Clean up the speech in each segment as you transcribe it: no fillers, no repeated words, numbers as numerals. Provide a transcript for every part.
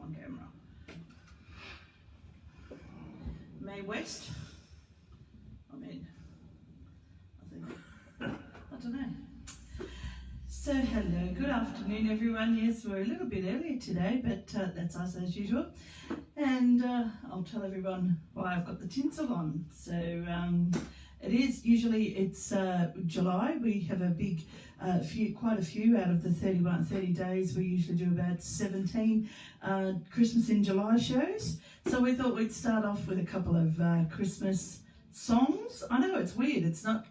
on my camera. Mae West. I don't know. So hello, good afternoon everyone. Yes, we're a little bit earlier today, but that's us as usual. And I'll tell everyone why I've got the tinsel on. So it's July. We have a big quite a few out of the 30 days. We usually do about 17 Christmas in July shows. So we thought we'd start off with a couple of Christmas songs. I know it's weird. It's not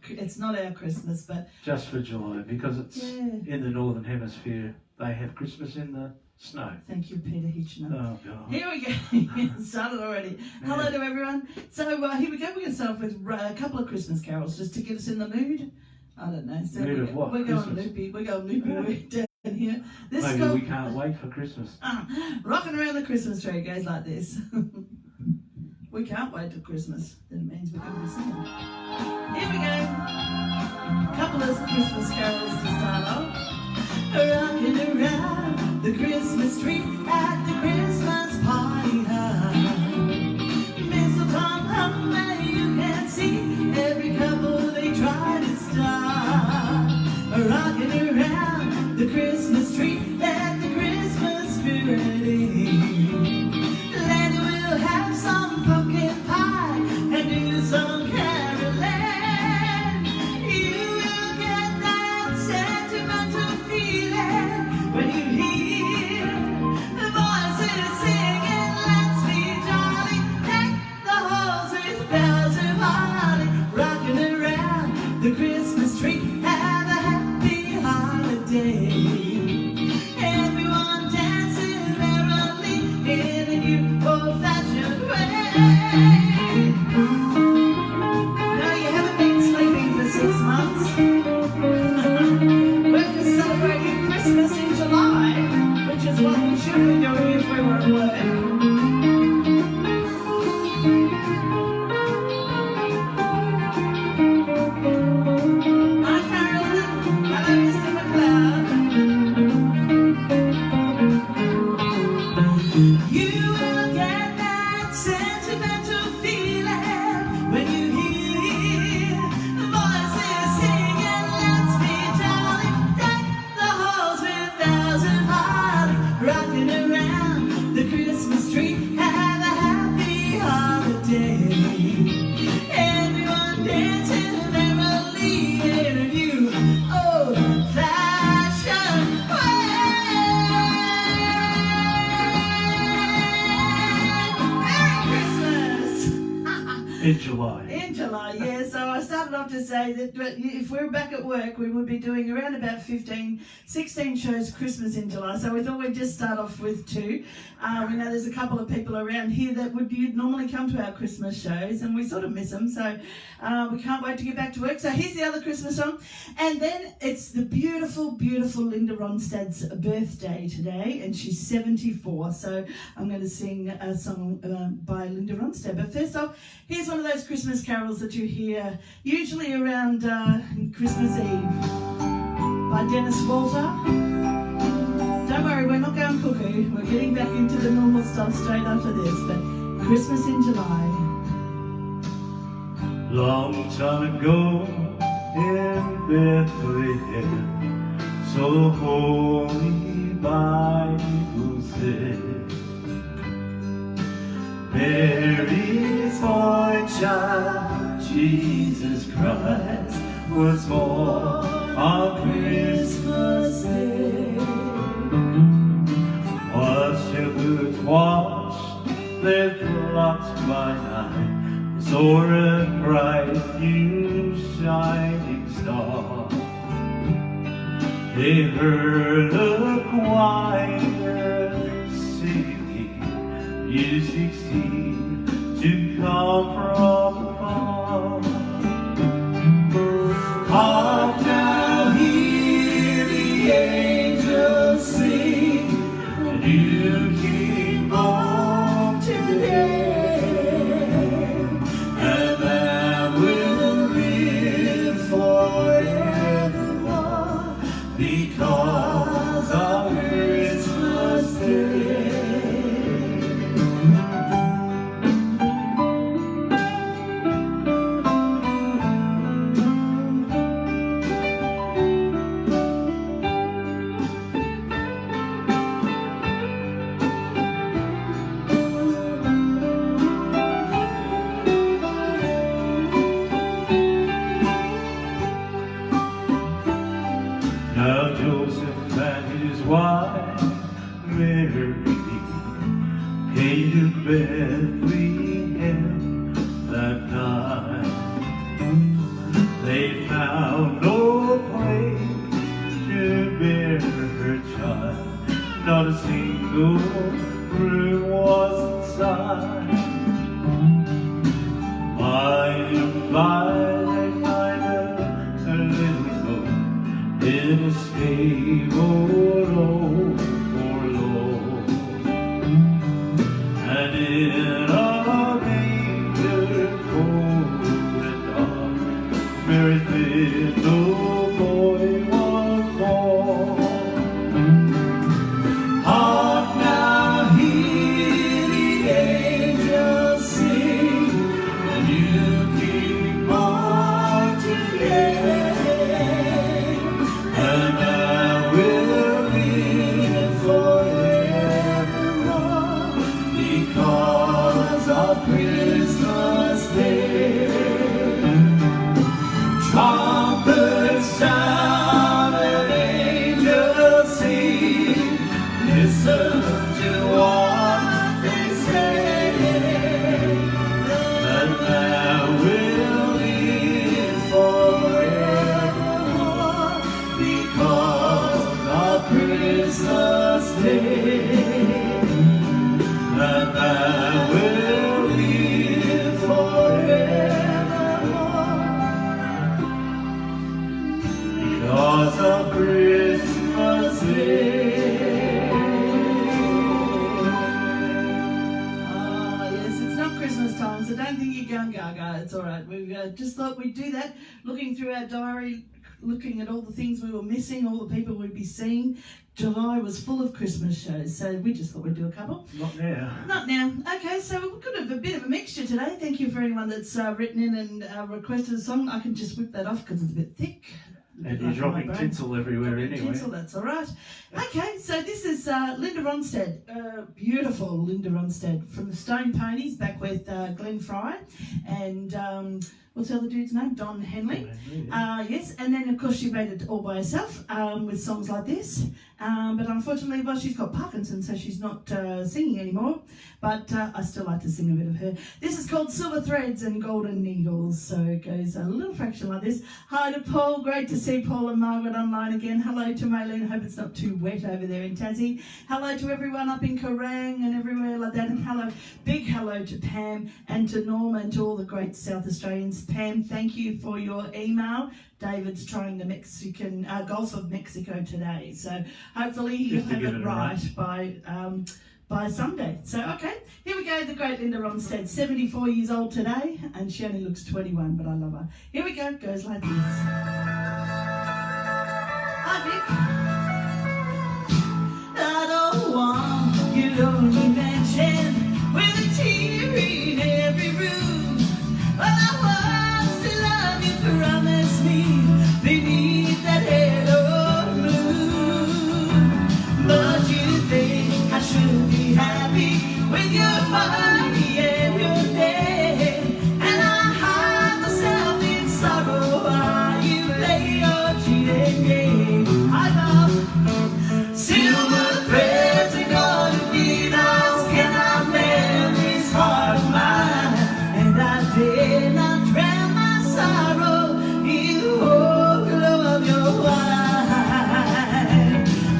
our Christmas, but just for July, because it's in the Northern Hemisphere. They have Christmas in the snow. Thank you, Peter Hitchner. Oh God! Here we go. Started already. Yeah. Hello to everyone. So here we go. We're going to start off with a couple of Christmas carols just to get us in the mood. I don't know. So mood of what? We're going loopy. We're going loopy down here. Maybe we can't wait for Christmas. Rocking around the Christmas tree goes like this. We can't wait till Christmas. Then it means we're going to be singing. Here we go. A couple of Christmas carols to start off. Rocking around the Christmas tree at the Christmas party high. Mistletoe hung that you can see. Every couple they try to stop. Rocking around the Christmas tree, let the Christmas spirit in. Later we'll have some pumpkin pie and do some caroling. You will get that sentimental feeling when you hear the voices singing, "Let's be jolly, deck the halls with bells and holly." Rocking around the Christmas tree, have a happy holiday. Everyone dancing merrily in a new old-fashioned way. No, you haven't been sleeping for 6 months. We're just celebrating Christmas in July, which is what we should be doing if we were at work. Hi, Carolyn. Hello, Mr. McLeod. You will get that sentimental feeling when you hear the voices singing, "Let's be jolly, deck the halls with bells and holly." Rocking around the Christmas tree, have a happy holiday. Everyone dancing merrily in a new old-fashioned way. Merry Christmas! In July. In July, yeah. So I started off to say that if we're back at work, we would be doing around about 16 shows Christmas in July. So we thought we'd just start off with 2. We know there's a couple of people around here that would normally come to our Christmas shows, and we sort of miss them. So we can't wait to get back to work. So here's the other Christmas song. And then it's the beautiful, beautiful Linda Ronstadt's birthday today, and she's 74. So I'm going to sing a song by Linda Ronstadt. But first off, here's one of those Christmas carols that you hear usually around Christmas Eve by Dennis Walter. Don't worry, we're not going cuckoo. We're getting back into the normal stuff straight after this, but Christmas in July. Long time ago in Bethlehem, so holy Bible said, Mary's boy child, Jesus Christ, was born on Christmas Day. While shepherds watched their flocks by night, saw a bright new shining star. They heard a choir singing, music seemed to come from afar. Hark now, hear the angels sing, the new King born today, and that will live forevermore because of Christmas Day. Joseph and his wife Mary came to Bethlehem that night. They found no place to bear her child, not a single room was inside. By and by they find a little boat in a stable all forlorn, and in a manger cold and dark, Mary's little boy was born. Hark now, hear the angels sing, the new King born today, and I will live forevermore because of Christmas Day. Trumpets sound and angels sing, listen to what they say, that I will live forevermore because of Christmas Day, that I will live forevermore because of Christmas Day. Ah, yes, it's not Christmas time, so don't think you're going gaga. It's all right. We just thought we'd do that, looking through our diary, looking at all the things we were missing, all the people we'd be seeing. July was full of Christmas shows, so we just thought we'd do a couple. Not now. Not now. Okay, so we've got a bit of a mixture today. Thank you for anyone that's written in and requested a song. I can just whip that off because it's a bit thick. And you're dropping tinsel everywhere Dropping anyway. tinsel, that's all right. Okay, so this is Linda Ronstadt, beautiful Linda Ronstadt from the Stone Ponies, back with Glenn Fry and what's the other dude's name? Don Henley. Yes, and then of course she made it all by herself with songs like this. But unfortunately, well, she's got Parkinson's, so she's not singing anymore. But I still like to sing a bit of her. This is called Silver Threads and Golden Needles. So it goes a little fraction like this. Hi to Paul. Great to see Paul and Margaret online again. Hello to Maylene. Hope it's not too wet over there in Tassie. Hello to everyone up in Kerrang and everywhere like that. And hello, big hello to Pam and to Norma and to all the great South Australians. Pam, thank you for your email. David's trying the Mexican Gulf of Mexico today, so hopefully you'll have it right by Sunday. So okay, here we go. The great Linda Ronstadt, 74 years old today, and she only looks 21, but I love her. Here we go. Goes like this. Hi, Vic. I don't want your lonely mansion with a TV in every room, but I want to love you. Promise me beneath that halo moon. But you think I should be happy with your money and your name, and I hide myself in sorrow while you play your cheating game. I know silver threads and golden needles cannot mend this heart of mine, and I dare not drown my sorrow in the overflow of your wine.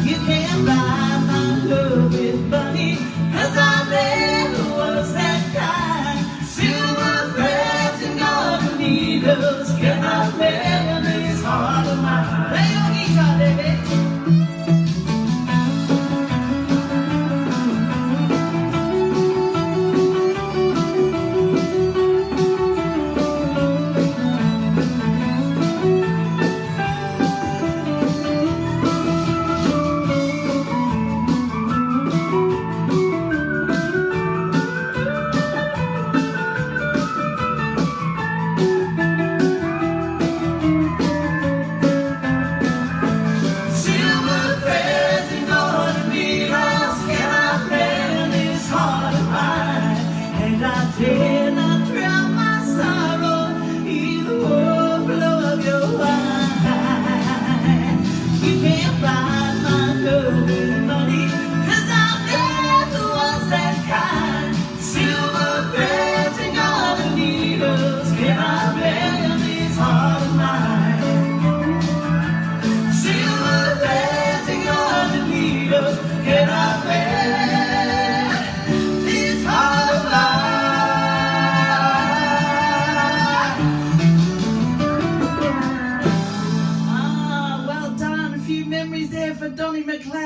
You can't buy my love with money, 'cause I never was that.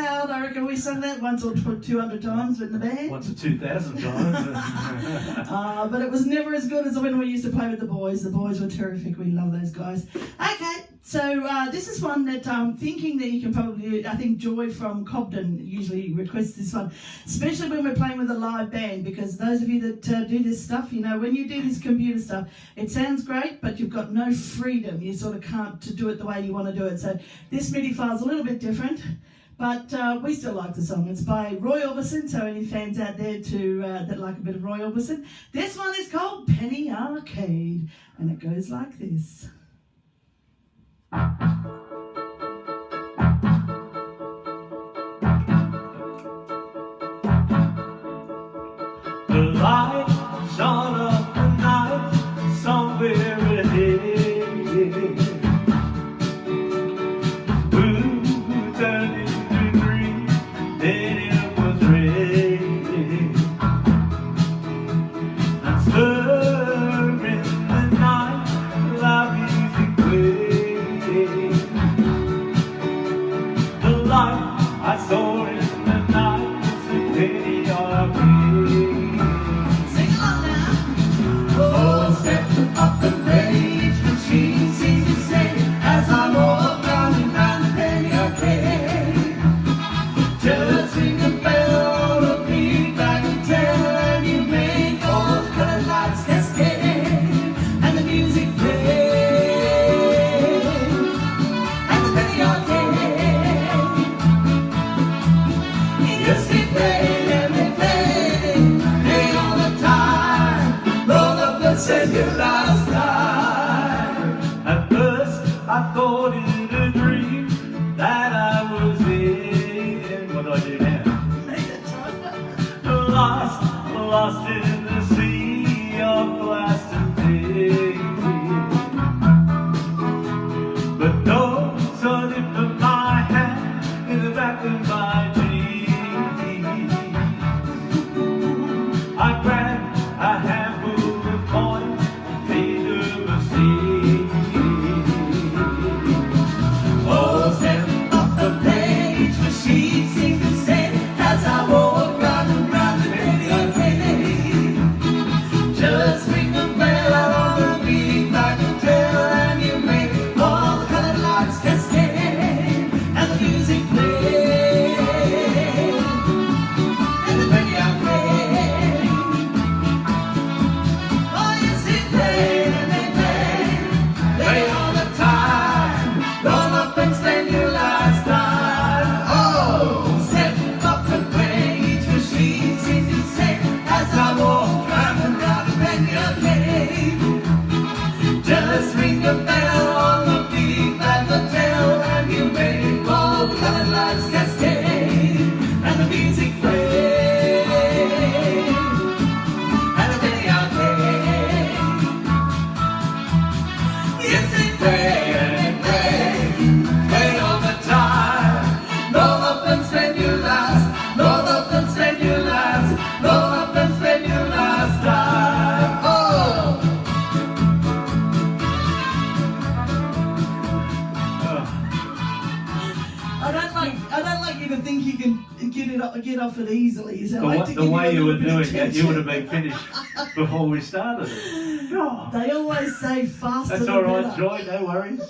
loud. I reckon we sung that once or 200 times in the band. Once or 2,000 times. But it was never as good as when we used to play with the boys. The boys were terrific. We love those guys. Okay, so this is one that I'm thinking that you can probably, I think Joy from Cobden usually requests this one, especially when we're playing with a live band, because those of you that do this stuff, you know, when you do this computer stuff, it sounds great, but you've got no freedom. You sort of can't do it the way you want to do it. So this MIDI file's a little bit different. But we still like the song. It's by Roy Orbison, so any fans out there that like a bit of Roy Orbison. This one is called Penny Arcade, and it goes like this. The lights on up the night, somewhere ahead. Blue turned into green, then it was red. And stirring the night, loud music played. The light I saw in the night was a penny arcade. Sing along now. Oh, step up the page, machine seems to say, as I walk round and round the penny arcade. Just ring a bell, look me back and tell, and you make all the colored lights cascade, and the music plays, and the penny arcade. Yes, they play and they play all the time. Roll up and send you last time. At first I thought it a dream that I was in. What do I do now? Lost in the sea of glass and things. But no slip of my hand in the back of my jeans. I grabbed a handful of coins, paid the machine. Oh, step up the page, machine seems to say, as I walk round and round the penny arcade. Just ring a bell on the beat like a tell, and you make all the colored lights cascade, and the music plays, and the penny arcade. Oh, yes, they play and they play all the time. Roll up and spend your last time. Oh, step up the page, machine seems to say, as I walk round and round the penny arcade. Just ring a bell on the beat like the tell, and you make all the colored lights cascade, and the music plays, and the penny arcade. Yes, they play and they play all the time. Roll up and spend your last, roll up and spend your last, roll up and spend your last time. Oh! I don't like you to think you can get off it easily. So I like to The give way you you a were little bit doing of it, you would have tension. been finished before we started it. Oh, They always say faster that's the all right, better. Joy, no worries.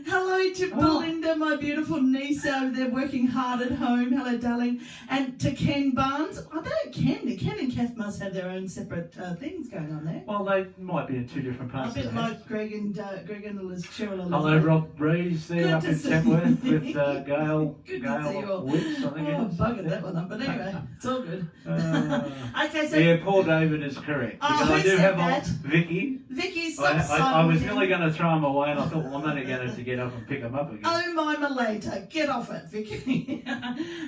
Hello to Belinda, my beautiful niece over there working hard at home. Hello, darling. And to Ken Barnes. I don't know, Ken and Kath must have their own separate things going on there. Well, they might be in two different A parts bit of the house. like Greg and Cheryl and Hello, Rob Breeze there Good up to in see Tamworth you. with Gail Good to see you all. Wicks, I think Oh, it is. buggered that one up. But anyway, it's all good. Okay, so Yeah, Paul David is correct. Oh, Because who I do said have that? Vicky. Vicky, I stop was signing nearly him. going to throw him away, and I thought, well, I'm only going to get up and pick him up again. Oh my Maleta, get off it, Vicky.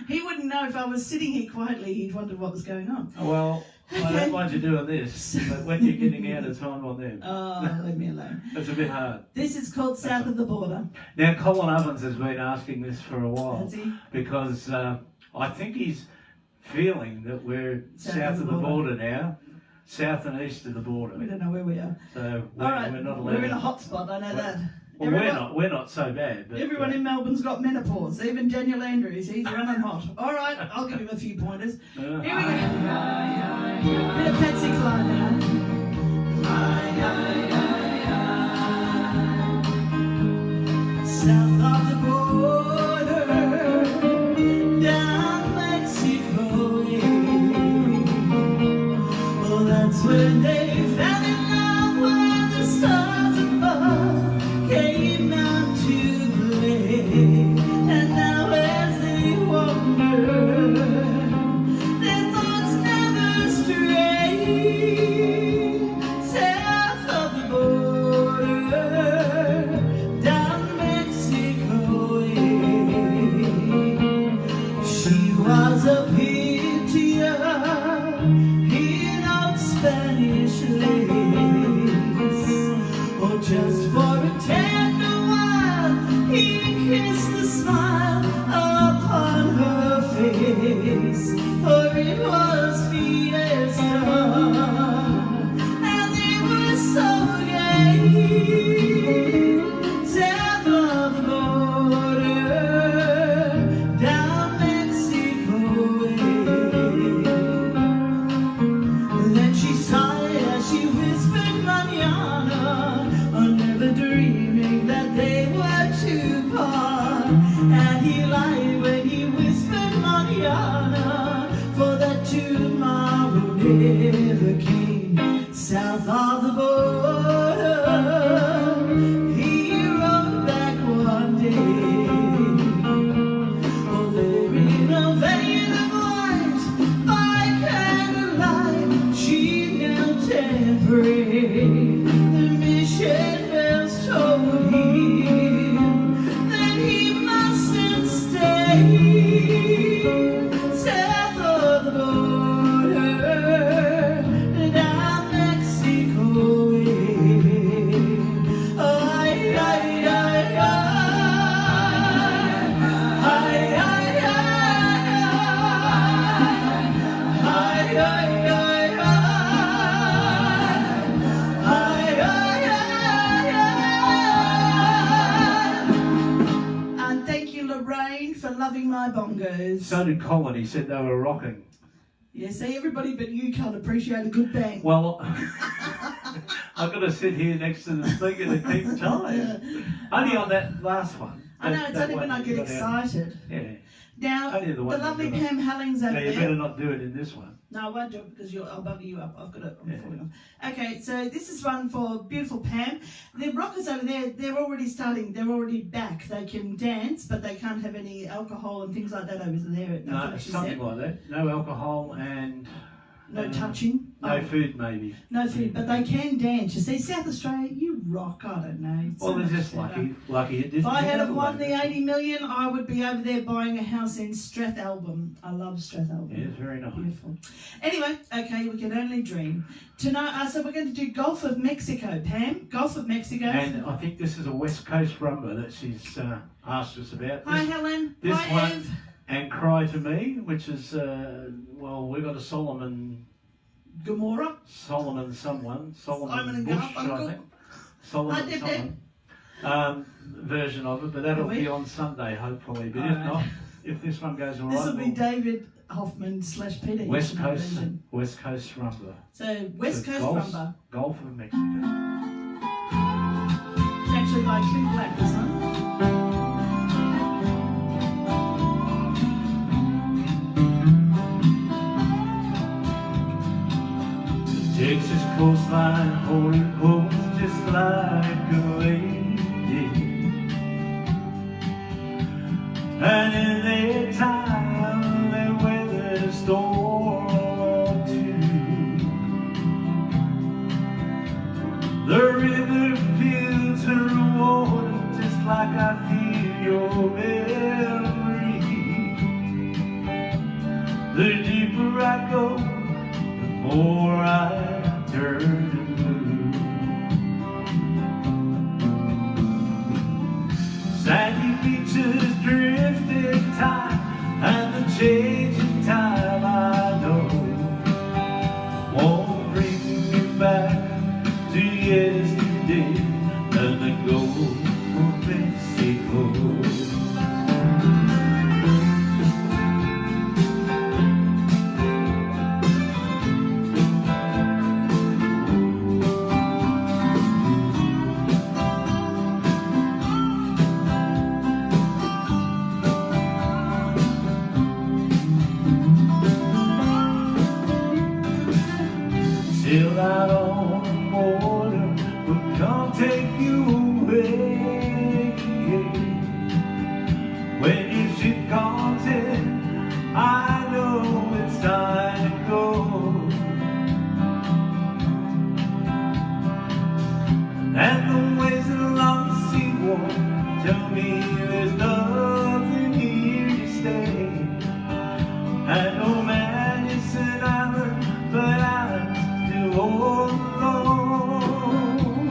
He wouldn't know if I was sitting here quietly, he'd wonder what was going on. Well, I Okay. don't mind you doing this, but when you're getting out of time on them, Oh, leave me alone. it's a bit hard. This is called South of the Border. Now, Colin Ovens has been asking this for a while Has he? because I think he's feeling that we're south of the border now, south and east of the border. We don't know where we are. So All right, we're not allowed. we're in a hot spot, I know that. Well, we're not so bad. But, Everyone in Melbourne's got menopause. Even Daniel Andrews, he's running hot. All right, I'll give him a few pointers. Here we go. Bit of Patsy Cline now. South of the border, down Mexico way. Well, that's when they fell in love when the stars above came out to play. And now as they wander, their thoughts never stray. South of the border, down Mexico way. She was a picture in old Spanish lace. Oh, just for a tender while, he kissed the smile upon her face. For it was fiesta, and they were so gay. South of the border, down Mexico way. Then she sighed as she whispered mañana, never dreaming that they were to part. And he lied when he whispered mañana, for that tomorrow never came. South of the border, he rode back one day. Oh, there in a vein of light, by candlelight, she knelt and prayed. The mission bells told him that he mustn't stay. South of the border, down Mexico way. Ay, ay, ay, ay, ay, ay, ay, and thank you, Lorraine, for loving my bongos. So did Colin. He said they were rocking. Yeah, see, everybody but you can't appreciate a good bang. Well, I've got to sit here next to the speaker to keep time. Only on that last one. I know, it's That only when one I get got out. excited. Yeah. Now, Only the the one lovely that got Pam Hellings over No, you there. better not do it in this one. No, I won't do it because I'll bugger you up. I've got it. I'm Yeah. falling off. Okay, so this is one for beautiful Pam. The rockers over there, they're already back. They can dance, but they can't have any alcohol and things like that over there. I No, think she something said. like that. No alcohol and No touching. no Oh, food, maybe. no food, but they can dance. You see, South Australia, you rock. I don't know. It's Well, so they're much just better. lucky it didn't. If I had hit have won the otherwise. 80 million, I would be over there buying a house in Strathalbyn. I love Strathalbyn. Yeah, it's very nice. Beautiful. Anyway, okay, we can only dream. Tonight, so we're going to do Gulf of Mexico, Pam. Gulf of Mexico. And I think this is a West Coast rumba that she's asked us about. Hi, This- Helen. this Hi, one- Eve. And Cry to Me, which is, well, we got a Solomon Gomorrah. someone, Simon Solomon and Bush, Garfunkel. I think. Solomon I did someone. Version of it, but that'll Have we? be on Sunday, hopefully. But All if right. not, if this one goes all This right, will be David Hoffman / Peter West Houston Coast, version. West Coast rumba. So, West So Coast Gulf- rumba. Gulf of Mexico. It's actually by Clint Black, this one. Texas coastline holding holds just like a lady. And in their time they weathered a storm or two. The river feels her water just like I feel your memory. The deeper I go, more I turn blue. Sandy beaches, drifting time, and the changing time I know won't bring me back to yesterday and the Gulf And oh man, it's an island, but I'm still all alone.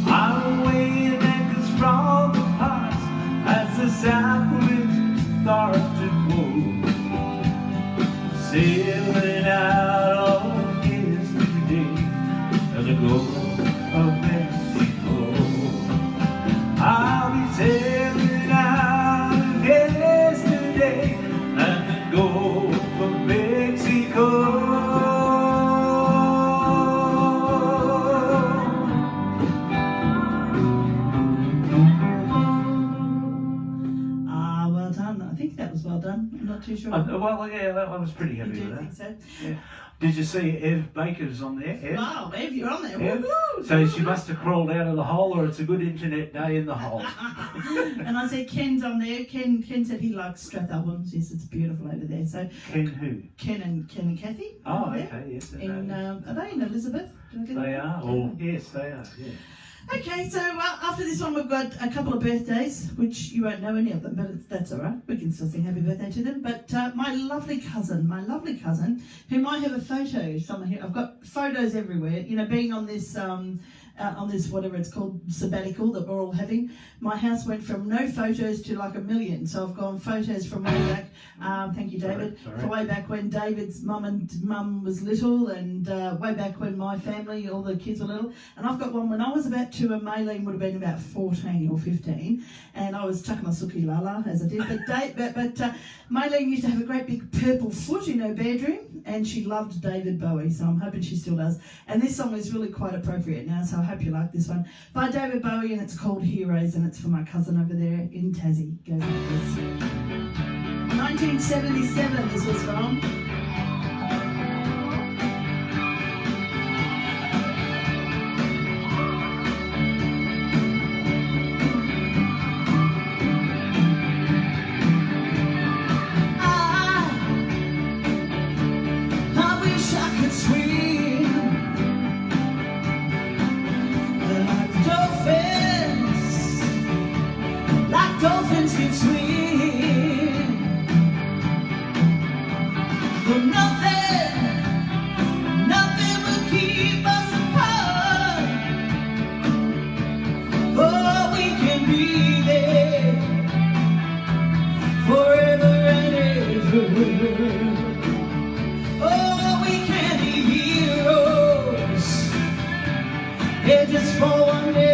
I'm weighing anchors from the past as the south winds start to blow, sailing out of yesterday and the Gulf of Mexico. I'll be sailing out of yesterday and the Gulf of Mexico. Ah, well done. I think that was well done. I'm not too sure. Well, yeah, I was pretty You happy do with think that. so? Yeah. Did you see Ev Baker's on there? Ev? Wow, Ev, you're on there. Yeah. Woo-hoo! So she must have crawled out of the hole, or it's a good internet day in the hole. And I said Ken's on there. Ken said he likes Strath albums. Yes, it's beautiful over there. So Ken who? Ken and Kathy. Oh, over there. okay, yes. Are they in Elizabeth? Did I get They that are. right? Oh, yes, they are. Yeah. Okay, so after this one, we've got a couple of birthdays, which you won't know any of them, but that's all right. We can still sing happy birthday to them. But my lovely cousin, who might have a photo somewhere here. I've got photos everywhere. You know, being on this whatever it's called sabbatical that we're all having, my house went from no photos to like 1 million. So I've gone photos from way back. Thank you, David. Sorry. From way back when David's mum was little, and way back when my family, all the kids were little. And I've got one when I was about 2 and Maylene would have been about 14 or 15, and I was tucking my suki lala as I did. But Maylene used to have a great big purple foot in her bedroom, and she loved David Bowie, so I'm hoping she still does. And this song is really quite appropriate now, so I hope you like this one by David Bowie, and it's called Heroes, and it's for my cousin over there in Tassie. Goes like this. 1977 this was from. I wish I could swim like dolphins can swim. But nothing will keep us apart. Oh, we can be there forever and ever. Oh, we can be heroes, yeah, just for one day.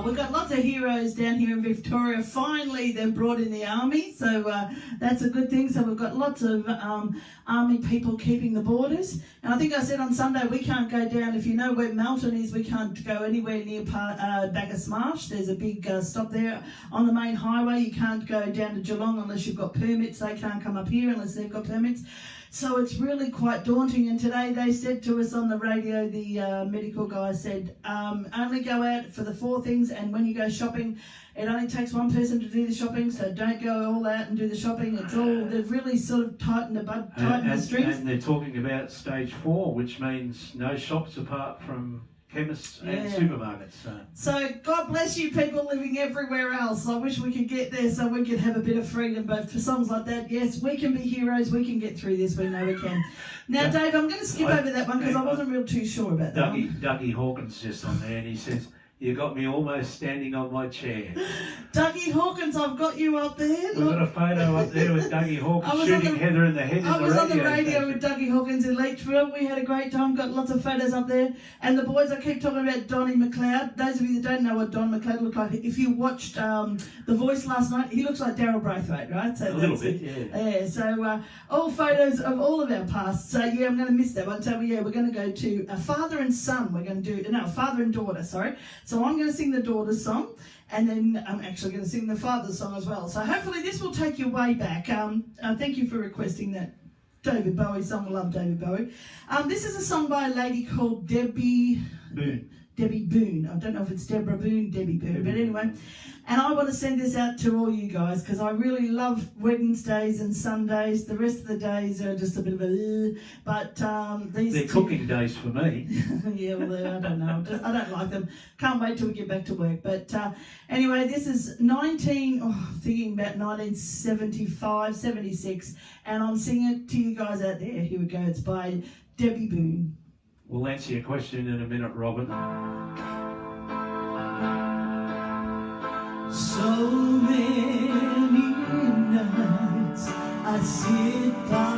we've got lots of heroes down here in Victoria. Finally, they've brought in the army, so that's a good thing. So we've got lots of army people keeping the borders. And I think I said on Sunday, we can't go down, if you know where Melton is, we can't go anywhere near Bacchus Marsh. There's a big stop there on the main highway. You can't go down to Geelong unless you've got permits. They can't come up here unless they've got permits. So it's really quite daunting. And today they said to us on the radio, the medical guy said, only go out for the 4 things, and when you go shopping, it only takes one person to do the shopping, so don't go all out and do the shopping. It's all, they've really sort of tightened the strings. And they're talking about stage 4, which means no shops apart from chemists and supermarkets. So God bless you people living everywhere else. I wish we could get there so we could have a bit of freedom, but for songs like that, yes, we can be heroes, we can get through this, we know we can. Now Dave, I'm going to skip over that one because I wasn't real too sure about that one. Dougie Hawkins just on there, and he says, "You got me almost standing on my chair." Dougie Hawkins, I've got you up there. We've got a photo up there with Dougie Hawkins shooting Heather in the head. I was on the radio with Dougie Hawkins in Leitchfield. We had a great time, got lots of photos up there. And the boys, I keep talking about Donnie McLeod. Those of you that don't know what Don McLeod looked like, if you watched The Voice last night, he looks like Daryl Braithwaite, right? So a little bit, yeah. So all photos of all of our past. So yeah, I'm going to miss that one. So yeah, we're going to go to a father and son. We're going to do, no, father and daughter, sorry. So I'm going to sing the daughter's song, and then I'm actually going to sing the father's song as well. So hopefully this will take you way back. Thank you for requesting that David Bowie song. I love David Bowie. This is a song by a lady called Debbie Boone. I don't know if it's Deborah Boone, Debbie Boone, but anyway. And I want to send this out to all you guys because I really love Wednesdays and Sundays. The rest of the days are just a bit of a, but they're cooking days for me. Yeah, well, I don't know. I don't like them. Can't wait till we get back to work. But anyway, this is thinking about 1975, 76, and I'm singing it to you guys out there. Here we go. It's by Debbie Boone. We'll answer your question in a minute, Robin. So many nights I sit by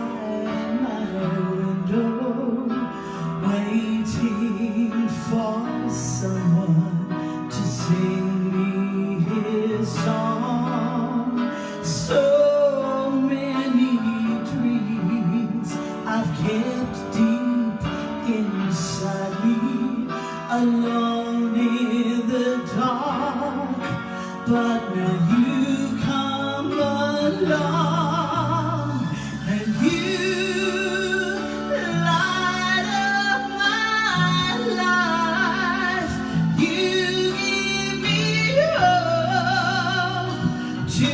my window, waiting for someone to sing me his song. So many dreams I've kept deep inside me, alone in the dark. But now you come along, and you light up my life. You give me hope to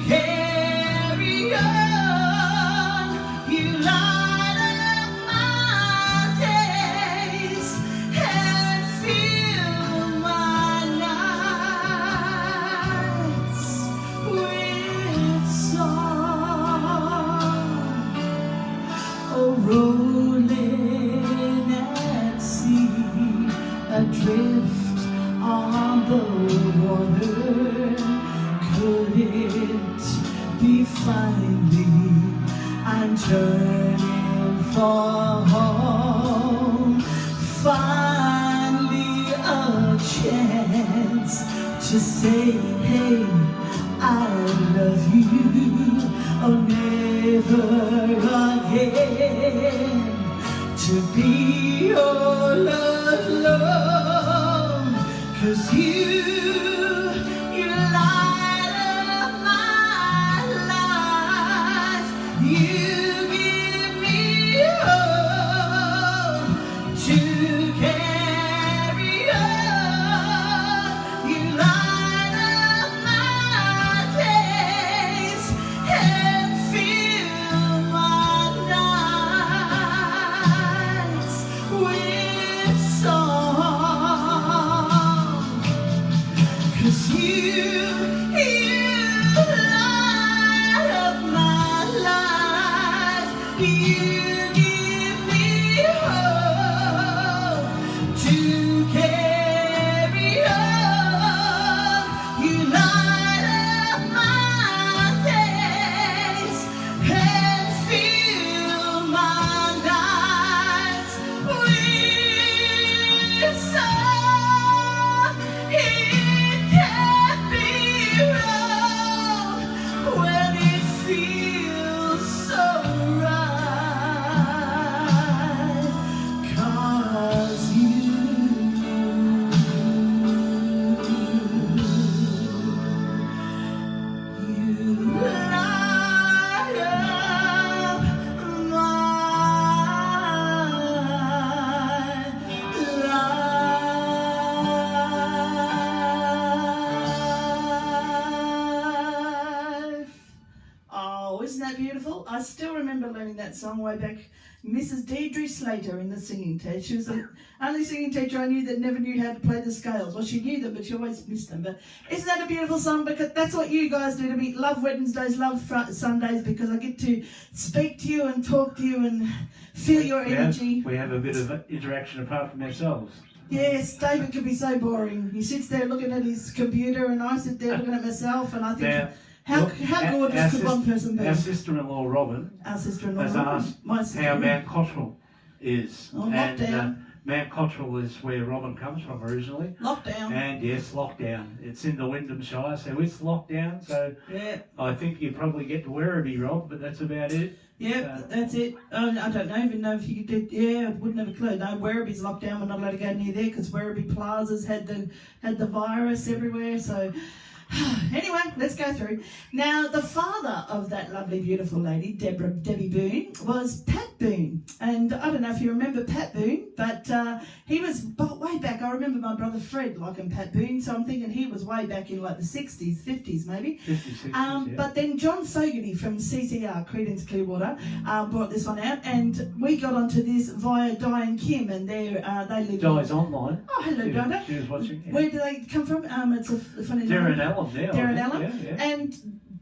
carry on. You light up my days and fill my nights with song. Oh, rolling at sea, adrift on the water. Could it be finally I'm turning for home? Finally a chance to say, hey, I love you. Oh, never again to be all alone. 'Cause you light up my life. You give me hope to carry on. You light up my days and fill my nights with song. 'Cause you light up my life. You give me hope to carry on. You light up my days and fill my nights with song. It's that beautiful? I still remember learning that song way back. Mrs. Deirdre Slater in the singing teacher. She was the only singing teacher I knew that never knew how to play the scales. Well, she knew them, but she always missed them. But isn't that a beautiful song? Because that's what you guys do to me. Love Wednesdays, love Sundays, because I get to speak to you and talk to you and feel your energy. We have a bit of interaction apart from ourselves. Yes, David can be so boring. He sits there looking at his computer and I sit there looking at myself and I think, Now, how look, gorgeous could one person be? Our sister-in-law Robin Our sister-in-law, has asked my sister. how Mount Cottrell is. Oh, and lockdown. Mount Cottrell is where Robin comes from originally. Lockdown. And yes, lockdown. It's in the Wyndham Shire, so it's lockdown. So Yeah. I think you probably get to Werribee, Rob, but that's about it. Yeah, that's it. I don't even know if you did. Yeah, I wouldn't have a clue. No, Werribee's locked down. We're not allowed to go near there because Werribee Plazas had the virus everywhere. So anyway, let's go through. Now, the father of that lovely, beautiful lady, Debbie Boone, was Pat Boone. And I don't know if you remember Pat Boone, but he was way back. I remember my brother Fred liking Pat Boone, so I'm thinking he was way back in like the 60s, 50s maybe. 50s, 60s, yeah. But then John Fogarty from CCR, Creedence Clearwater, brought this one out, and we got onto this via Diane Kim, and they live. Di's online. Oh, hello, Diana. She was watching. Yeah. Where do they come from? It's a funny Darren name. Allen now. Darren I think. Allen. Yeah. And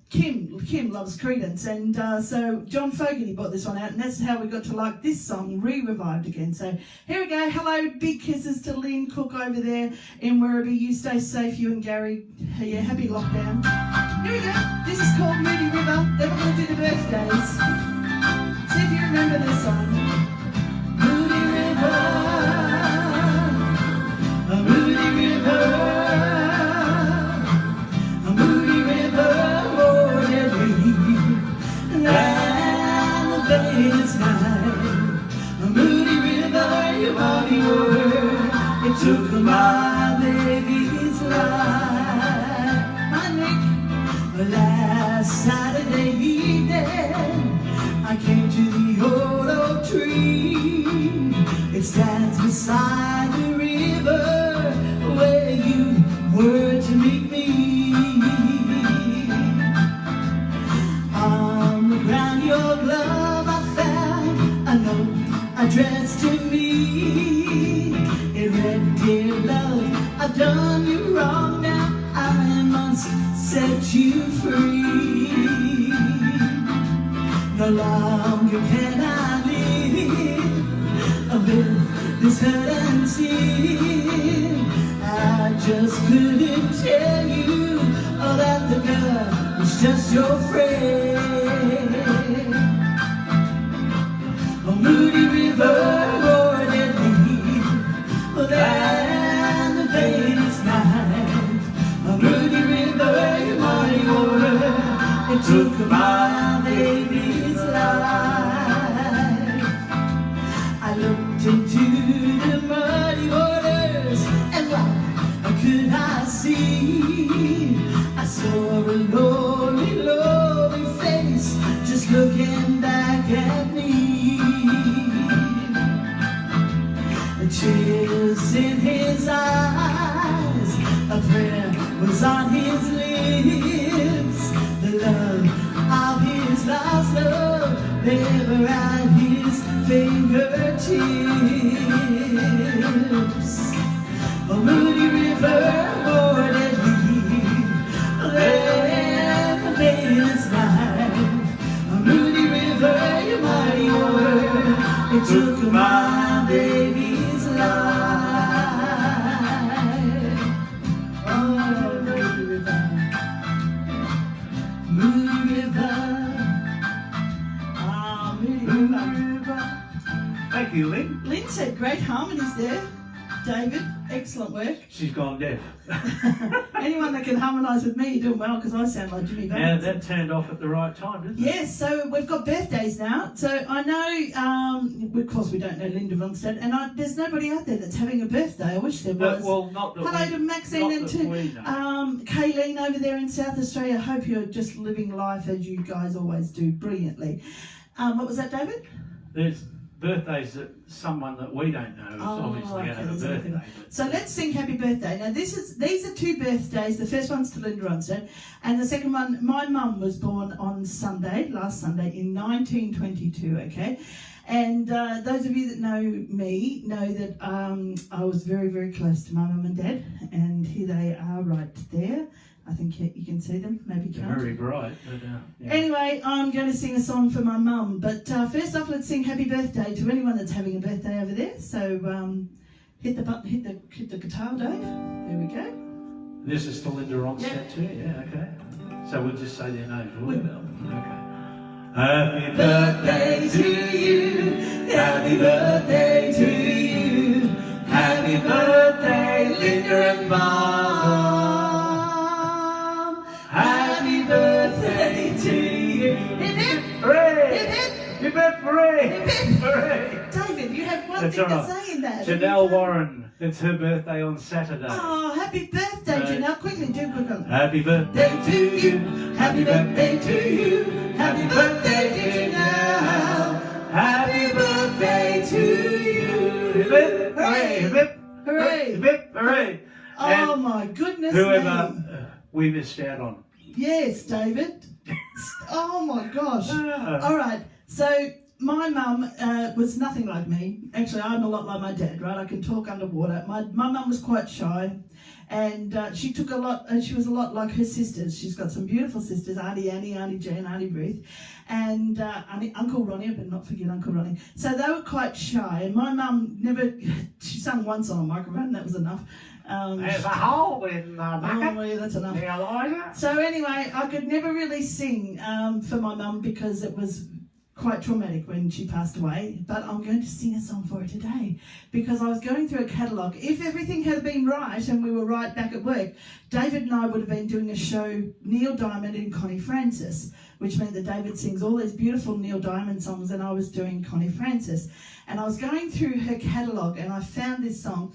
Kim loves Creedence, and so John Fogarty brought this one out, and that's how we got to like this song re-revived again. So here we go. Hello, big kisses to Lynn Cook over there in Werribee. You stay safe, you and Gary. Yeah, happy lockdown. Here we go. This is called Moody River. Then we're going to do the birthdays. See if you remember this song. Moody River, a Moody River, a Moody River, more deadly than the famous night. A Moody River, you body were, it took my baby's life. My Nick, last Saturday evening, I came to the old oak tree. It stands beside the river where you were to meet me. On the ground, your glove I found a note addressed to me. It read, "Dear love, I've done you wrong. Now I must set you free. No longer can I live with this hurt and sin. I just couldn't tell you that the girl was just your friend. A Moody River, more deadly than the famous night. A Moody River, your mighty water, it took my baby's life. I looked into the muddy waters, and what could I see? I saw a lonely, lonely face just looking back at me. The tears in his eyes, a prayer was on his lips. The love of his lost love, never at his fingertips. A Moody River, more deadly than the famous knife. A Moody River, your mighty water, it took my baby's life. Oh, Moody River, Moody River, ah, Moody River. Thank you, Lynn. Lynn said great harmonies there. David, excellent work. She's gone deaf. Anyone that can harmonise with me, you're doing well, because I sound like Jimmy Now Barnes. that turned off at the right time, didn't it? Yes, so we've got birthdays now. So I know, of course we don't know Linda Ronstadt, and there's nobody out there that's having a birthday. I wish there was. Well, not that Hello we, to Maxine not and that to we know. Kayleen over there in South Australia. I hope you're just living life as you guys always do brilliantly. What was that, David? There's birthdays that someone that we don't know is obviously going to have a there's nothing. birthday. So let's sing happy birthday. Now these are two birthdays. The first one's to Linda Ronstadt, and the second one, my mum was born on last Sunday in 1922, okay? And those of you that know me know that I was very, very close to my mum and dad, and here they are right there. I think you can see them, maybe They're can't. very bright, but yeah. Anyway, I'm going to sing a song for my mum, but first off, let's sing happy birthday to anyone that's having a birthday over there. So hit the button, hit the guitar, Dave. There we go. This is to Linda Ronstadt too, yeah, okay. So we'll just say their names, will We we? will. Okay. Happy birthday to you, happy birthday to you, happy birthday, Linda and Mom. Happy birthday to you. Hip hip! Hooray! Hip hip! Hip hip hooray! Hip hip! Hooray! David, you have one That's thing all to right. say in that. Janelle Warren, it's her birthday on Saturday. Oh, happy birthday, Right. Janelle. Quickly, do quick on. Happy birthday to you, happy birthday to you, happy birthday Janelle, happy birthday to you. Hip hip, hooray, hip hip, Hooray! hip hip, hooray. Oh And my goodness whoever me. we missed out on. Yes, David. Oh my gosh. Ah. All right. So my mum was nothing like me. Actually, I'm a lot like my dad, right? I can talk underwater. My mum was quite shy, and she took a lot. She was a lot like her sisters. She's got some beautiful sisters: Auntie Annie, Auntie Jane, Auntie Ruth, and Uncle Ronnie. I better not forget Uncle Ronnie. So they were quite shy, and my mum never. She sang once on a microphone, and that was enough. There's a hole in the bucket. Oh, yeah, that's enough. Eliza. So anyway, I could never really sing for my mum because it was quite traumatic when she passed away. But I'm going to sing a song for her today because I was going through a catalogue. If everything had been right and we were right back at work, David and I would have been doing a show, Neil Diamond and Connie Francis, which meant that David sings all these beautiful Neil Diamond songs and I was doing Connie Francis. And I was going through her catalogue and I found this song.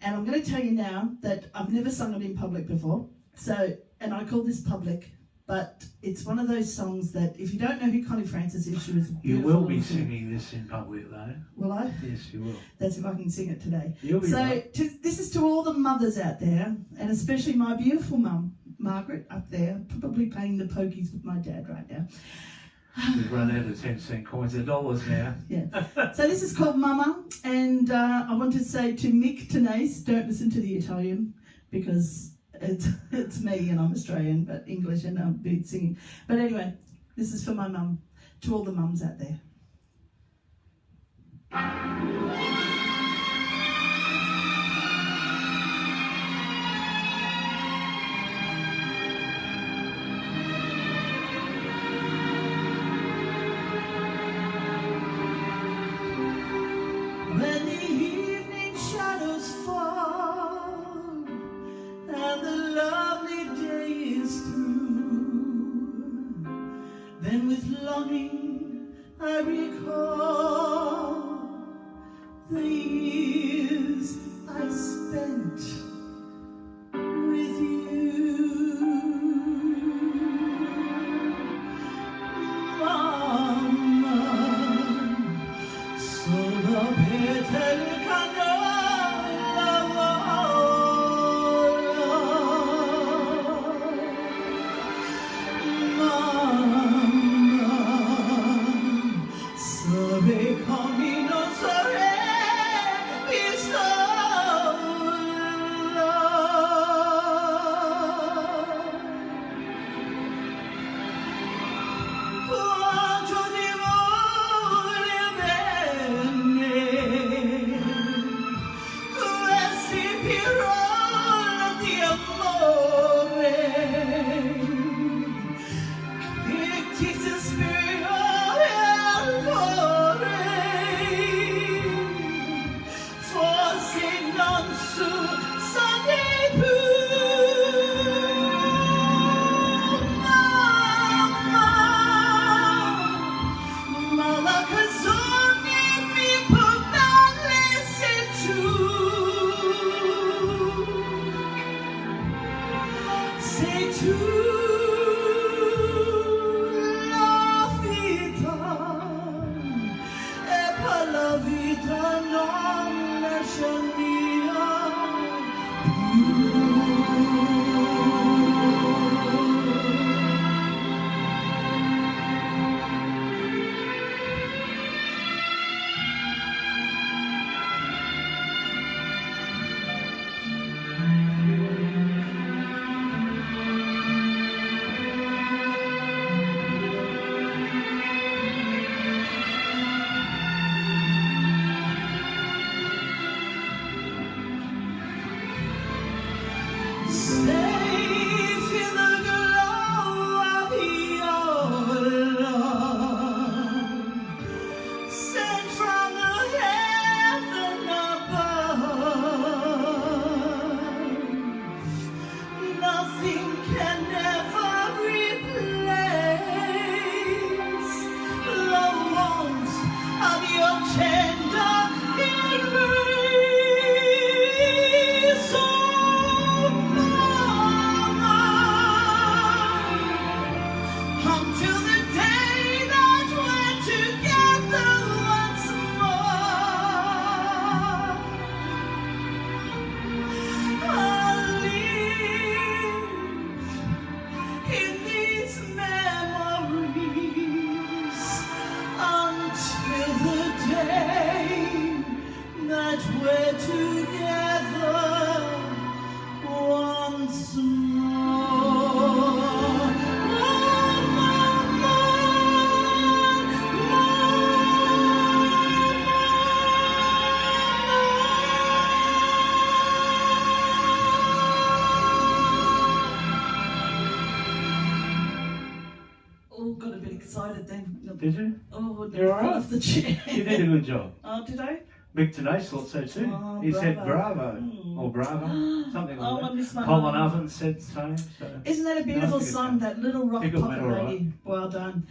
And I'm going to tell you now that I've never sung it in public before. So, and I call this public, but it's one of those songs that if you don't know who Connie Francis is, she was You beautiful. will be singing this in public though. Will I? Yes, you will. That's if I can sing it today. You'll be So right. this is to all the mothers out there, and especially my beautiful mum, Margaret, up there, probably playing the pokies with my dad right now. We've run out of 10-cent coins, they're dollars now. Yeah. So this is called Mama, and I want to say to Mick Tenace, don't listen to the Italian because it's me and I'm Australian, but English and I'm beat singing. But anyway, this is for my mum, to all the mums out there. When the evening shadows fall and the lovely day is through, then with longing I recall the years I spent with you. Mama, solo per te il Quanto ti voglio bene, questi parole di amore che ti si ispirano al cuore, forse non sono più. Ma la canzone mi porta se giù, sei tu la vita e parla Safe in the glow of your love, sent from the heaven above. Nothing can ever replace the warmth of your tender embrace. Oh, mama, until the day that we're together once more, I'll live in these memories until the day that we're together once more. Oh, got a bit excited then. Did you? Oh, You're all right. off the chair. You did a good job. Oh, did I? Mick Tenay thought so too. Oh, He said bravo. bravo or bravo, something Oh, like I miss my that. Colin mum. Oven said so. Isn't that a beautiful Nice to get song, that. that little rock Pickle pocket metal, lady? Well done.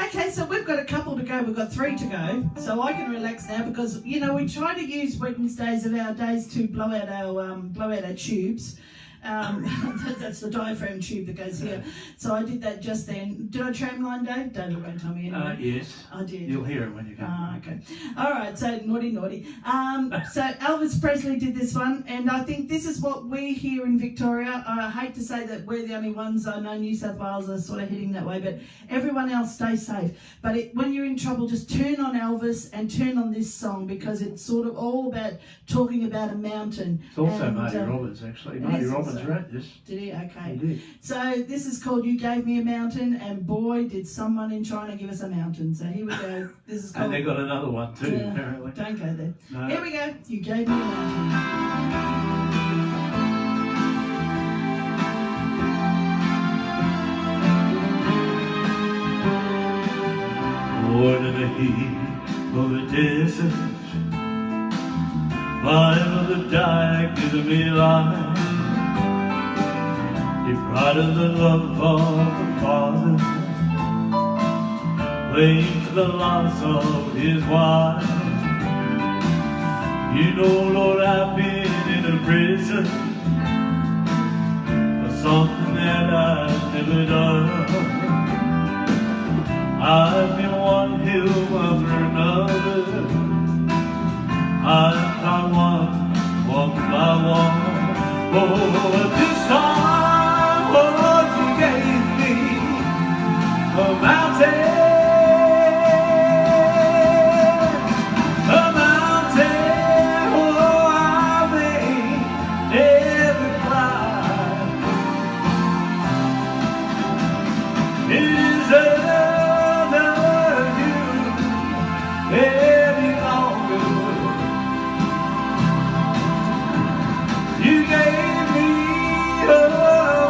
Okay, so we've got a couple to go. We've got 3 to go. So I can relax now because, you know, we try to use Wednesdays of our days to blow out our tubes. That's the diaphragm tube that goes here. So I did that just then. Did I tramline, Dave? David won't tell me anyway. Yes. I did. You'll hear it when you come. Okay. All right. So naughty. So Elvis Presley did this one, and I think this is what we here in Victoria. I hate to say that we're the only ones. I know New South Wales are sort of heading that way, but everyone else stay safe. But when you're in trouble, just turn on Elvis and turn on this song because it's sort of all about talking about a mountain. It's also And, Marty Robbins, actually. it Marty is Robbins also. wrote this. Did he? Okay. He did. So this is called You Gave Me a Mountain, and boy, did someone in China give us a mountain. So here we go. This is called... And they got another one too, Yeah, apparently. don't go there. No. Here we go. You gave me a mountain. Born in the heat of the desert, my mother died giving me life. Deprived of the love of the father, blamed for the loss of his wife. You know, Lord, I've been in a prison for something that I've never done. I've been one hill after another. I've climbed one by one. Oh, but this time, Lord, you gave me a mountain. A mountain, oh, I made every climb. It is any longer. You gave me a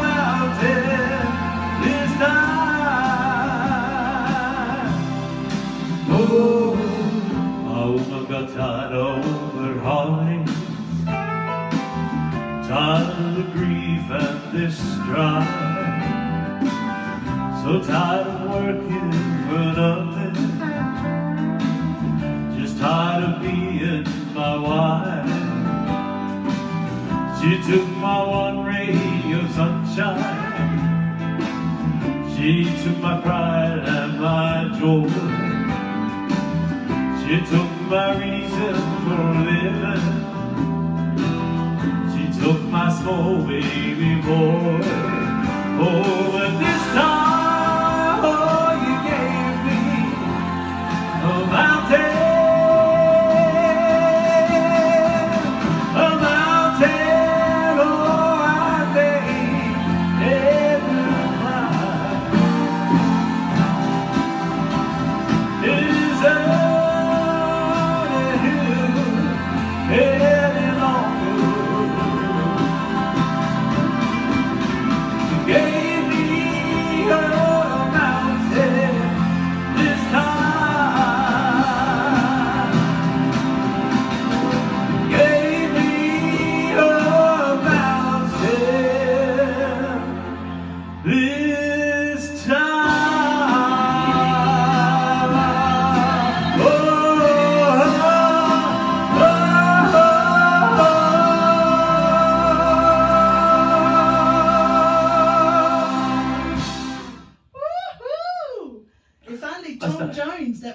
mountain this time. Oh, my woman got tired of her heartache, tired of the grief and this strife, so tired of working for nothing, tired of being my wife. She took my one ray of sunshine, she took my pride and my joy, she took my reason for living, she took my small baby boy. Oh, but this time, oh, you gave me a mountain.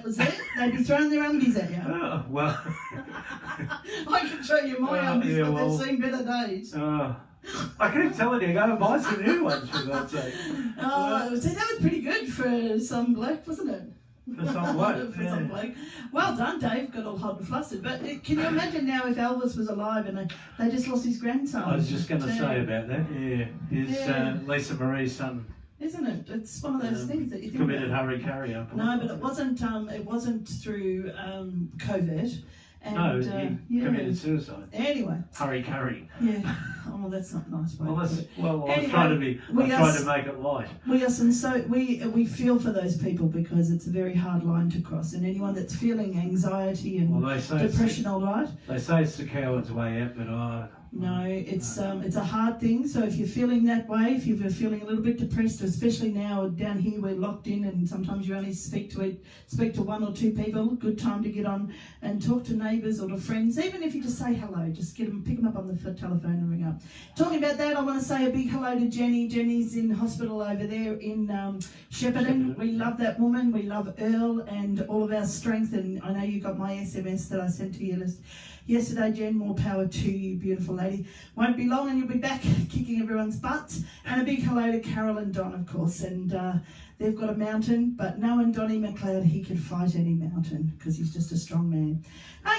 that was it, they'd be throwing their undies at you. Oh, well. I can show you my undies, yeah, but well, they've seen better days. I keep telling you, go and buy some new ones, for God's sake. Oh, see, that was pretty good for some bloke, wasn't it? For some bloke, For yeah. some bloke. Well done, Dave. Got all hot and flustered. But can you imagine now if Elvis was alive and they just lost his grandson? I was just going to say about that, yeah. His Yeah. Lisa Marie's son Isn't it? It's one of those things that you think committed about. hurry-carry up. No, but it wasn't through COVID. And, No, he yeah. committed suicide. Anyway, Hurry-carry. yeah. Oh, that's not a nice way. Well, to that's, put it. well, I was Anyway, trying to be, I we was are trying s- to make it light. We feel for those people because it's a very hard line to cross, and anyone that's feeling anxiety and Well, they say depression, all right. it's the coward's way out, but No, it's a hard thing. So if you're feeling that way, if you're feeling a little bit depressed, especially now down here we're locked in, and sometimes you only speak to one or two people. Good time to get on and talk to neighbours or to friends. Even if you just say hello, just pick them up on the telephone and ring up. Talking about that, I want to say a big hello to Jenny. Jenny's in hospital over there in Shepparton. We love that woman. We love Earl and all of our strength. And I know you got my SMS that I sent to you yesterday, Jen. More power to you, beautiful lady. Won't be long and you'll be back kicking everyone's butts. And a big hello to Carol and Don, of course. And they've got a mountain, but knowing Donnie McLeod, he can fight any mountain because he's just a strong man.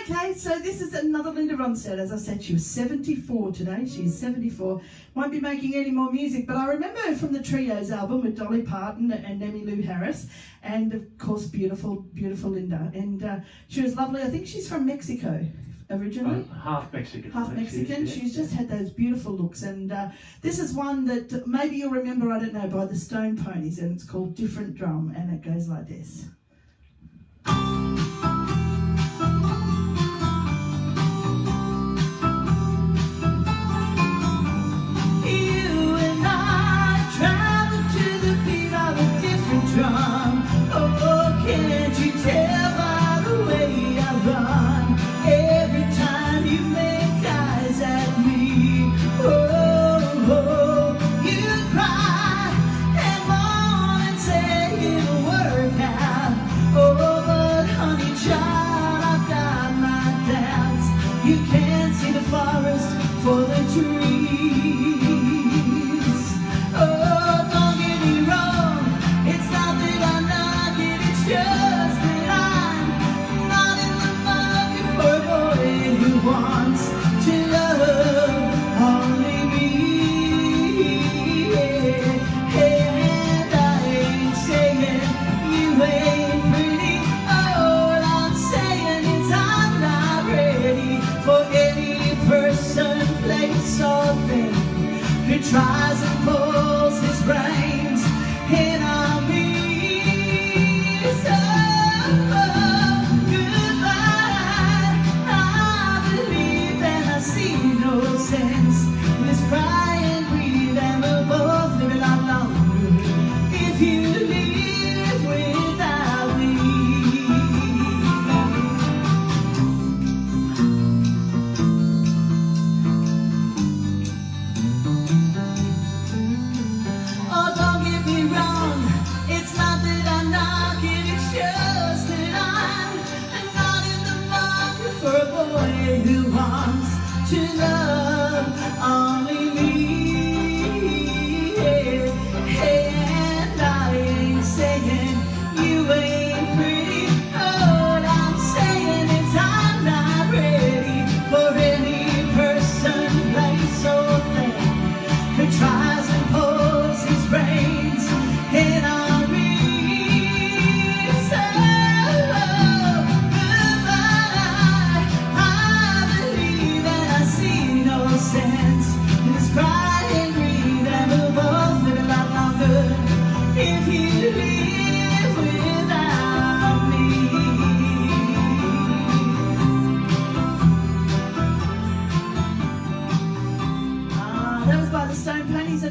Okay, so this is another Linda Ronstadt. As I said, she was 74 today. She's 74. Won't be making any more music, but I remember her from the Trios album with Dolly Parton and Emmylou Harris, and of course, beautiful, beautiful Linda. And she was lovely. I think she's from Mexico originally. half Mexican. Half I think she is, Mexican. yeah. She's just had those beautiful looks, and this is one that maybe you'll remember, I don't know, by the Stone Ponies, and it's called Different Drum, and it goes like this. You and I travel to the beat of a different drum. Oh, can't you tell by the way I run? Every time you make eyes at me, you cry and moan and say it'll work out. Oh, but honey child, I've got my doubts. You can't see the forest for the trees. Oh, don't get me wrong, it's not that I'm not it, it's just that I'm not in the market for a boy who wants to love only me. And I ain't saying you ain't pretty. All I'm saying is I'm not ready for any person, place, or thing who tries and pulls his brains in on me. So goodbye. I believe and I see no sense in this cry and breathe, and we'll both live a lot longer if you live without me.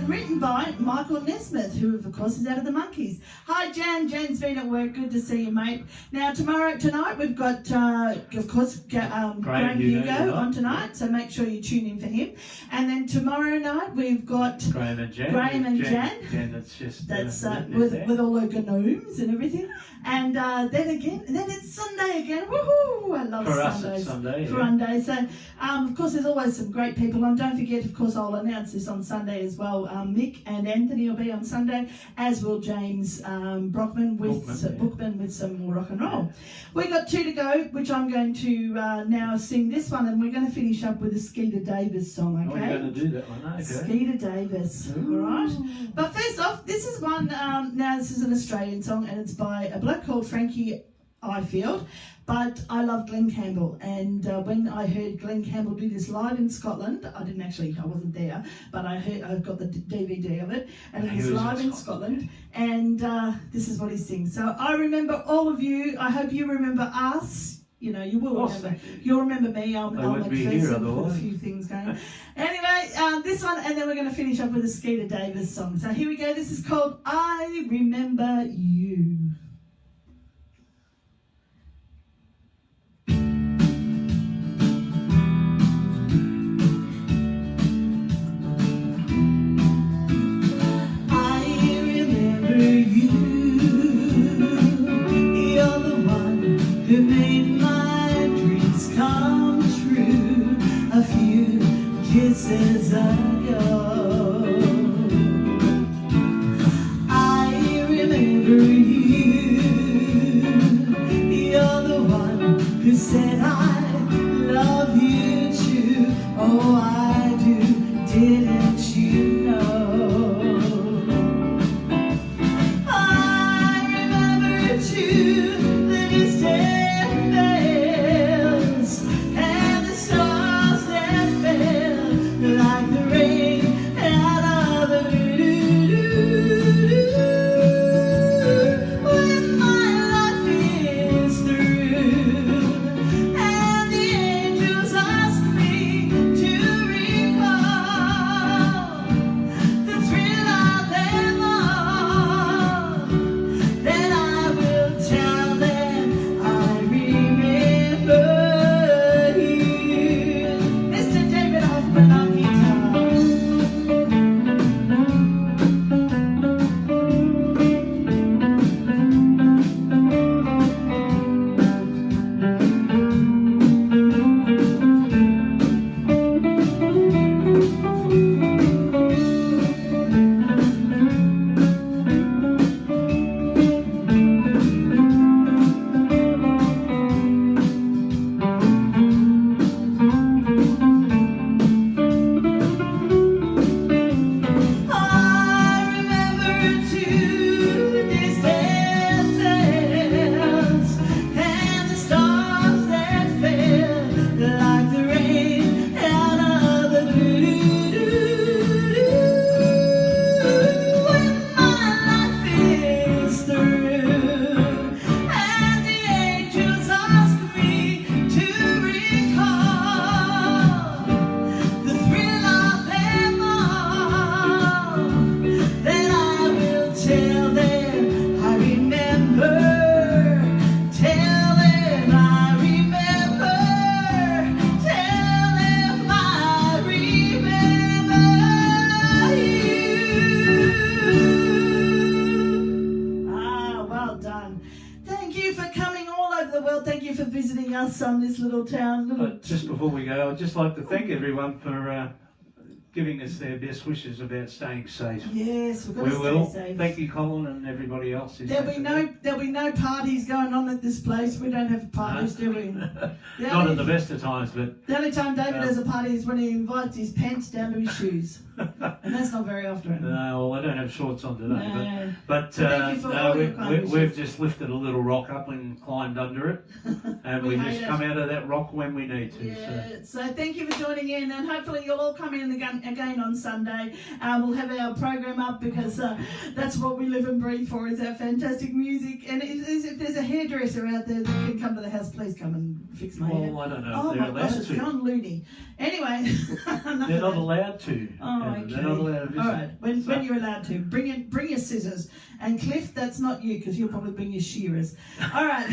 and written by Michael Nesmith, who of course is out of the Monkeys. Hi Jan, Jan's been at work, good to see you mate. Now tonight we've got of course Graham Hugo on tonight, so make sure you tune in for him. And then tomorrow night we've got Graham and Jan. Jan, that's just with all the gnomes and everything. And then it's Sunday again. Woohoo! I love for Sundays. Us it's Sunday. For Sunday. So of course there's always some great people on. Don't forget, of course, I'll announce this on Sunday as well. Mick and Anthony will be on Sunday, as will James Bookman with some more rock and roll. We got 2 to go, which I'm going to now sing this one, and we're going to finish up with a Skeeter Davis song. Okay. We're going to do that one. Okay. Skeeter Davis. All right. But first off, this is one. Now this is an Australian song, and it's by a bloke called Frankie Ifield. But I love Glenn Campbell, and when I heard Glenn Campbell do this live in Scotland, I wasn't there, but I've got the DVD of it, and he was live in Scotland, and this is what he sings. So I remember all of you. I hope you remember us. You know, you will remember. You'll remember me. I'll McPherson put a few things going. Anyway, this one, and then we're going to finish up with a Skeeter Davis song. So here we go. This is called I Remember You. Who made my dreams come true a few kisses ago. I remember you. You're the one who said I love you too. Oh, I do, didn't you know? I remember too that you stayed. This little town. Just before we go, I'd just like to thank everyone for giving us their best wishes about staying safe. Yes, we've got to stay safe. Thank you, Colin, and everybody else. There'll be no parties going on at this place. We don't have parties, do we? Not at the best of times, but the only time David has a party is when he invites his pants down to his shoes, and that's not very often. No, well, I don't have shorts on today. No. But we've just lifted a little rock up and climbed under it, and we just come out of that rock when we need to. Yeah. So thank you for joining in, and hopefully you'll all come in again on Sunday. We'll have our program up because that's what we live and breathe for, is our fantastic music. And if there's a hairdresser out there that can come to the house, please come and fix my hair. Well, I don't know. Oh my gosh, it's gone loony. Anyway. They're not allowed to. Oh, okay. They're not allowed to visit. All right, when you're allowed to, bring your scissors. And Cliff, that's not you because you'll probably bring your shearers. All right,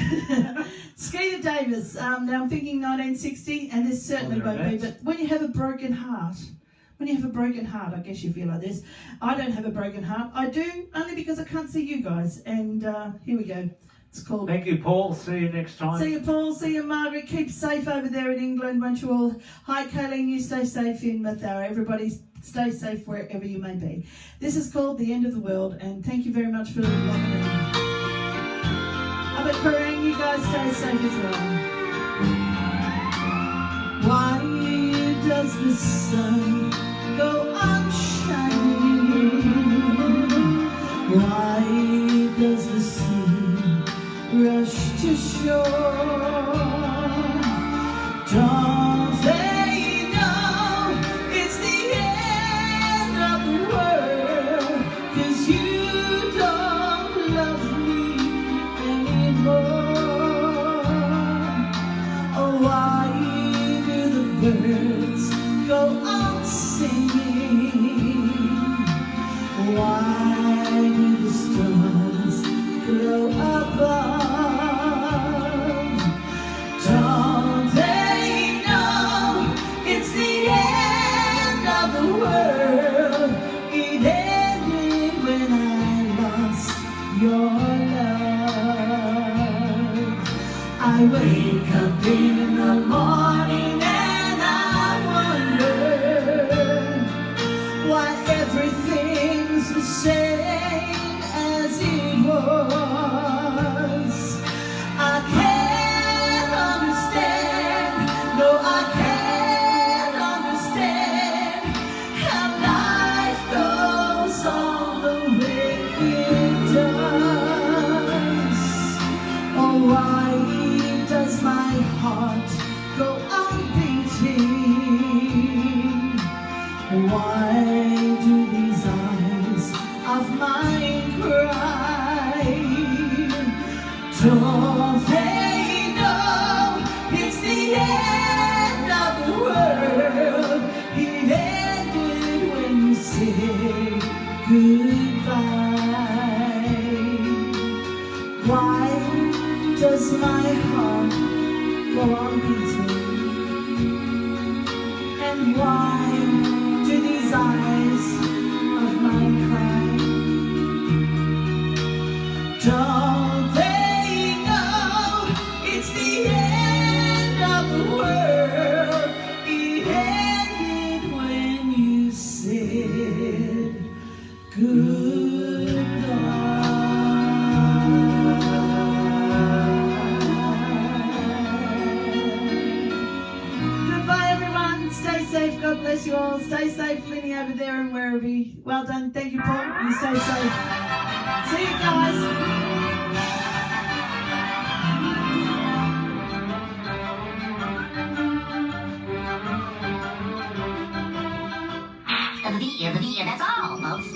Skeeter Davis. Now I'm thinking 1960, and this certainly Well, won't be. there But when you have a broken heart. When you have a broken heart, I guess you feel like this. I don't have a broken heart. I do, only because I can't see you guys. And here we go. It's called... Thank you, Paul. See you next time. See you, Paul. See you, Margaret. Keep safe over there in England, won't you all? Hi, Kayleen. You stay safe in Mathara. Everybody stay safe wherever you may be. This is called The End of the World, and thank you very much for logging in. Up at Kerrang, you guys stay safe as well. Why does the sun go on shining? Why does the sea rush to shore? Don't they know it's the end of the world? 'Cause you don't love me anymore. Oh, why do the birds go on singing? Why do the stars glow above? Don't they know it's the end of the world? It ended when I lost your love. I wake up in the morning and I wonder why everything's the same as it was. I can't understand, no, I can't understand how life goes on the way it does. Oh, why does my heart go on beating? Why do these eyes of mine cry? Don't they know it's the end of the world? It ended when you said goodbye. Why does my heart go on beating? And why do these eyes of mine cry? Don't they know it's the end of the world? It ended when you said goodbye, everyone. Stay safe. God bless you all. Stay safe, Linny, over there and wherever. Well done. Thank you, Paul. You stay safe. See you guys. That's all, folks.